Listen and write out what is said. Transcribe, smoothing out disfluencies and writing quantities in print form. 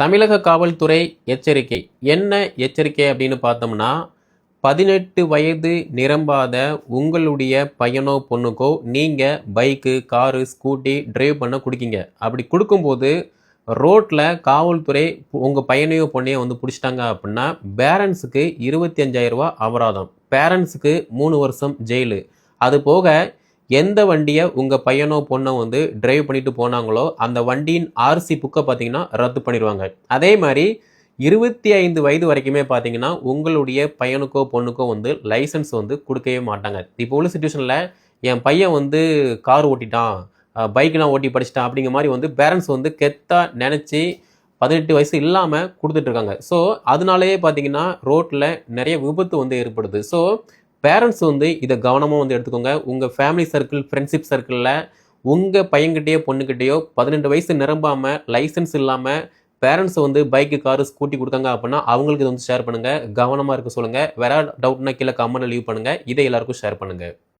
தமிழக காவல்துறை எச்சரிக்கை. என்ன எச்சரிக்கை அப்படின்னு பார்த்தோம்னா, 18 வயது நிரம்பாத உங்களுடைய பையனோ, பொண்ணுக்கோ நீங்க பைக்கு, காரு, ஸ்கூட்டி டிரைவ் பண்ண குடுக்கீங்க. அப்படி குடுக்கும்போது ரோட்ல காவல்துறை உங்க பையனையோ, பொண்ணையோ வந்து புடிச்சுட்டாங்க அப்படின்னா, பேரண்ட்ஸுக்கு ரூ. 25,000 அபராதம். பேரண்ட்ஸுக்கு 3 வருஷம் ஜெயிலு. அது போக எந்த வண்டிய உங்க பையனோ, பொண்ணோ வந்து டிரைவ் பண்ணிட்டு போனாங்களோ, அந்த வண்டியின் ஆர்சி புக்க பார்த்தீங்கன்னா, ரத்து பண்ணிருவாங்க. அதே மாரி 25 வயது வரைக்குமே பார்த்தீங்கன்னா, உங்களுடைய பையனுக்கோ, பொண்ணுக்கோ வந்து லைசென்ஸ் வந்து குடுக்கவே மாட்டாங்க. இப்போ உள்ள சிச்சுவேஷன்ல என் பையன் வந்து கார் ஓட்டிட்டான், பைக்லாம் ஓட்டி படிச்சுட்டான் அப்படிங்கிற மாரி வந்து பேரண்ட்ஸ் வந்து கெத்தா நெனச்சு 18 வயசு இல்லாம குடுத்துட்டு இருக்காங்க. ஸோ, அதனாலேயே பார்த்தீங்கன்னா, ரோட்ல நெறைய விபத்து வந்து ஏற்படுது. ஸோ, பேரண்ட்ஸ் வந்து இத கவனமா வந்து எடுத்துக்கோங்க. உங்க ஃபேமிலி சர்க்கிள், ஃப்ரெண்ட்ஷிப் சர்க்கிள்ல உங்க பையன்கிட்டயோ, பொண்ணுகிட்டயோ 18 வயசு நிரம்பாம, லைசென்ஸ் இல்லாம பேரண்ட்ஸ் வந்து பைக்கு, காரு, ஸ்கூட்டி குடுத்தாங்க அப்படின்னா, அவங்களுக்கு இத வந்து ஷேர் பண்ணுங்க. கவனமா இருக்க சொல்லுங்க. வேற டவுட்னா கீழ கமெண்ட்ல லீவ் பண்ணுங்க. இதை எல்லாருக்கும் ஷேர் பண்ணுங்க.